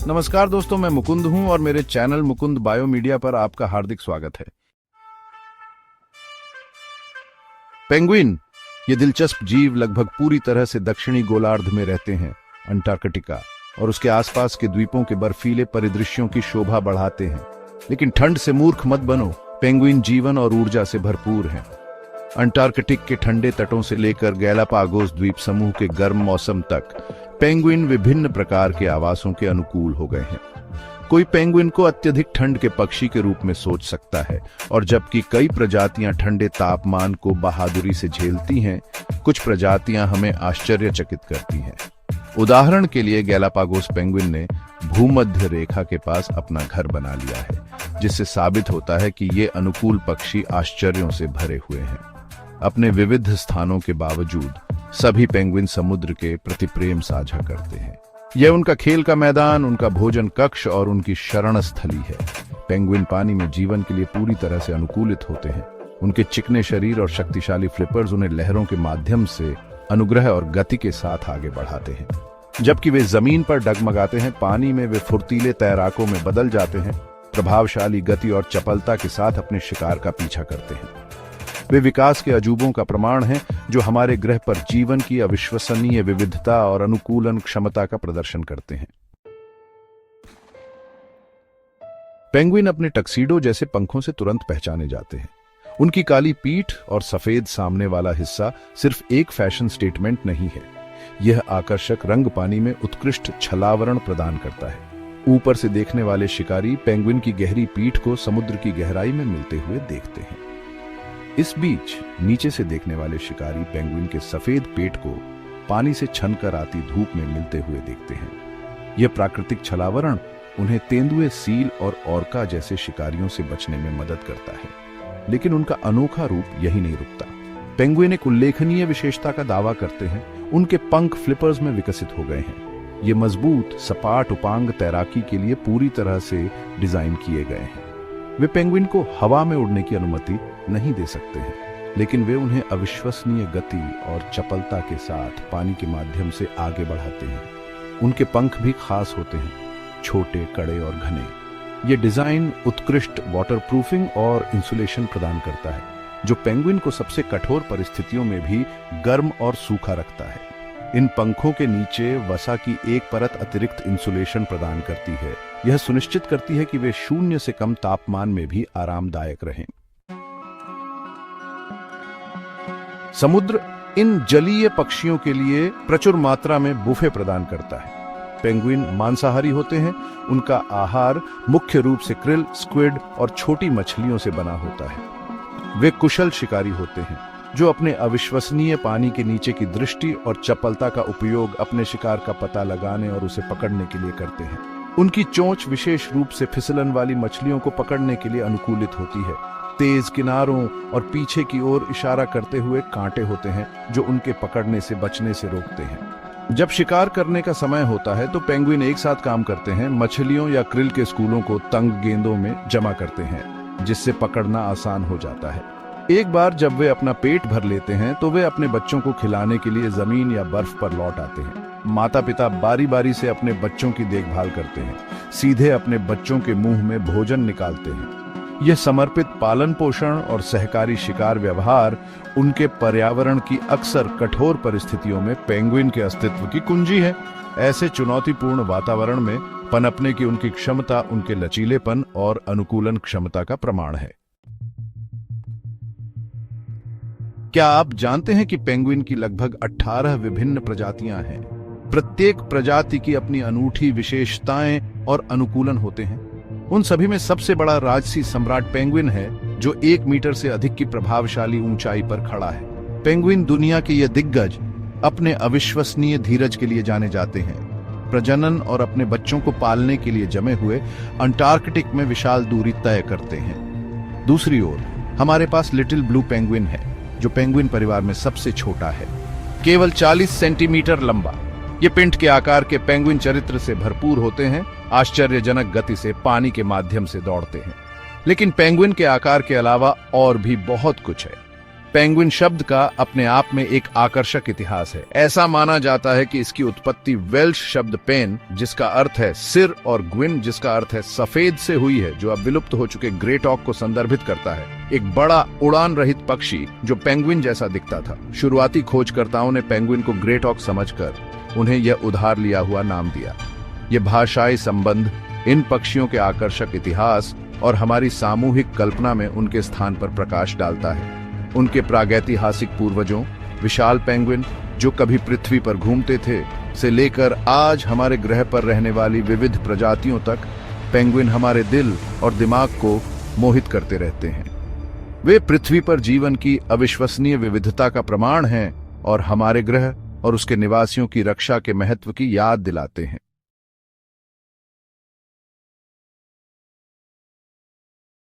नमस्कार दोस्तों, मैं मुकुंद हूं और मेरे चैनल मुकुंद बायो मीडिया पर आपका हार्दिक स्वागत है। पेंगुइन ये दिलचस्प जीव लगभग पूरी तरह से दक्षिणी गोलार्ध में रहते हैं। अंटार्कटिका और उसके आसपास के द्वीपों के बर्फीले परिदृश्यों की शोभा बढ़ाते हैं। लेकिन ठंड से मूर्ख मत बनो, पेंगुइन जीवन और ऊर्जा से भरपूर हैं। अंटार्कटिक के ठंडे तटों से लेकर गैलापागोस द्वीप समूह के गर्म मौसम तक पेंगुइन विभिन्न प्रकार के आवासों के अनुकूल हो गए हैं। कोई पेंगुइन को अत्यधिक ठंड के पक्षी के रूप में सोच सकता है, और जबकि कई प्रजातियां ठंडे तापमान को बहादुरी से झेलती हैं, कुछ प्रजातियां हमें आश्चर्यचकित करती हैं। उदाहरण के लिए गैलापागोस पेंगुइन ने भूमध्य रेखा के पास अपना घर बना लिया है, जिससे साबित होता है कि ये अनुकूल पक्षी आश्चर्यों से भरे हुए हैं। अपने विविध स्थानों के बावजूद सभी पेंगुइन समुद्र के प्रति प्रेम साझा करते हैं। यह उनका खेल का मैदान, उनका भोजन कक्ष और उनकी शरण स्थली है। पेंगुइन पानी में जीवन के लिए पूरी तरह से अनुकूलित होते हैं। उनके चिकने शरीर और शक्तिशाली फ्लिपर्स उन्हें लहरों के माध्यम से अनुग्रह और गति के साथ आगे बढ़ाते हैं। जबकि वे जमीन पर डगमगाते हैं, पानी में वे फुर्तीले तैराकों में बदल जाते हैं, प्रभावशाली गति और चपलता के साथ अपने शिकार का पीछा करते हैं। वे विकास के अजूबों का प्रमाण हैं, जो हमारे ग्रह पर जीवन की अविश्वसनीय विविधता और अनुकूलन क्षमता का प्रदर्शन करते हैं। पेंगुइन अपने टक्सीडो जैसे पंखों से तुरंत पहचाने जाते हैं। उनकी काली पीठ और सफेद सामने वाला हिस्सा सिर्फ एक फैशन स्टेटमेंट नहीं है, यह आकर्षक रंग पानी में उत्कृष्ट छलावरण प्रदान करता है। ऊपर से देखने वाले शिकारी पेंगुइन की गहरी पीठ को समुद्र की गहराई में मिलते हुए देखते हैं। इस बीच नीचे से देखने वाले शिकारी पेंगुइन के सफेद पेट को पानी से छनकर आती धूप में मिलते हुए देखते हैं। यह प्राकृतिक छलावरण उन्हें तेंदुए, सील और ऑर्का जैसे शिकारियों से बचने में मदद करता है। लेकिन उनका अनोखा रूप यही नहीं रुकता। पेंगुइन एक उल्लेखनीय विशेषता का दावा करते हैं। उनके पंख फ्लिपर्स में विकसित हो गए हैं। ये मजबूत, सपाट उपांग तैराकी के लिए पूरी तरह से डिजाइन किए गए हैं। वे पेंगुइन को हवा में उड़ने की अनुमति नहीं दे सकते हैं, लेकिन वे उन्हें अविश्वसनीय गति और चपलता के साथ पानी के माध्यम से आगे बढ़ाते हैं। उनके पंख भी खास होते हैं, छोटे, कड़े और घने। ये डिजाइन उत्कृष्ट वाटरप्रूफिंग और इंसुलेशन प्रदान करता है, जो पेंगुइन को सबसे कठोर परिस्थितियों में भी गर्म और सूखा रखता है। इन पंखों के नीचे वसा की एक परत अतिरिक्त इंसुलेशन प्रदान करती है। यह सुनिश्चित करती है कि वे 0 से कम तापमान में भी आरामदायक रहें। समुद्र इन जलीय पक्षियों के लिए प्रचुर मात्रा में बुफे प्रदान करता है। पेंगुइन मांसाहारी होते हैं। उनका आहार मुख्य रूप से क्रिल, स्क्विड और छोटी मछलियों से बना होता है। वे कुशल शिकारी होते हैं, जो अपने अविश्वसनीय पानी के नीचे की दृष्टि और चपलता का उपयोग अपने शिकार का पता लगाने और उसे पकड़ने के लिए करते हैं। उनकी चोंच विशेष रूप से फिसलन वाली मछलियों को पकड़ने के लिए अनुकूलित होती है। तेज किनारों और पीछे की ओर इशारा करते हुए कांटे होते हैं, जो उनके पकड़ने से बचने से रोकते हैं। जब शिकार करने का समय होता है तो पेंगुइन एक साथ काम करते हैं। मछलियों या क्रिल के स्कूलों को तंग गेंदों में जमा करते हैं, जिससे पकड़ना आसान हो जाता है। एक बार जब वे अपना पेट भर लेते हैं तो वे अपने बच्चों को खिलाने के लिए जमीन या बर्फ पर लौट आते हैं। माता पिता बारी बारी से अपने बच्चों की देखभाल करते हैं, सीधे अपने बच्चों के मुंह में भोजन निकालते हैं। यह समर्पित पालन पोषण और सहकारी शिकार व्यवहार उनके पर्यावरण की अक्सर कठोर परिस्थितियों में पेंगुइन के अस्तित्व की कुंजी है। ऐसे चुनौतीपूर्ण वातावरण में पनपने की उनकी क्षमता उनके लचीलेपन और अनुकूलन क्षमता का प्रमाण है। क्या आप जानते हैं कि पेंगुइन की लगभग 18 विभिन्न प्रजातियां हैं? प्रत्येक प्रजाति की अपनी अनूठी विशेषताएं और अनुकूलन होते हैं। उन सभी में सबसे बड़ा राजसी सम्राट पेंगुइन है, जो 1 मीटर से अधिक की प्रभावशाली ऊंचाई पर खड़ा है। पेंगुइन दुनिया के ये दिग्गज अपने अविश्वसनीय धीरज के लिए जाने जाते हैं। प्रजनन और अपने बच्चों को पालने के लिए जमे हुए अंटार्कटिक में विशाल दूरी तय करते हैं। दूसरी ओर हमारे पास लिटिल ब्लू पेंगुइन है, जो पेंगुइन परिवार में सबसे छोटा है, केवल 40 सेंटीमीटर लंबा। ये पिंड के आकार के पेंगुइन चरित्र से भरपूर होते हैं, आश्चर्यजनक गति से पानी के माध्यम से दौड़ते हैं। लेकिन पेंगुइन के आकार के अलावा और भी बहुत कुछ है। पेंगुइन शब्द का अपने आप में एक आकर्षक इतिहास है। ऐसा माना जाता है कि इसकी उत्पत्ति वेल्श शब्द पेन, जिसका अर्थ है सिर, और ग्विन, जिसका अर्थ है सफेद, से हुई है, जो अब विलुप्त हो चुके ग्रेट ऑक को संदर्भित करता है, एक बड़ा उड़ान रहित पक्षी जो पेंगुइन जैसा दिखता था। शुरुआती खोजकर्ताओं ने पेंगुइन को ग्रेट ऑक समझकर उन्हें यह उधार लिया हुआ नाम दिया। यह भाषाई संबंध इन पक्षियों के आकर्षक इतिहास और हमारी सामूहिक कल्पना में उनके स्थान पर प्रकाश डालता है। उनके प्रागैतिहासिक पूर्वजों, विशाल पेंगुइन जो कभी पृथ्वी पर घूमते थे, से लेकर आज हमारे ग्रह पर रहने वाली विविध प्रजातियों तक, पेंगुइन हमारे दिल और दिमाग को मोहित करते रहते हैं। वे पृथ्वी पर जीवन की अविश्वसनीय विविधता का प्रमाण हैं और हमारे ग्रह और उसके निवासियों की रक्षा के महत्व की याद दिलाते हैं।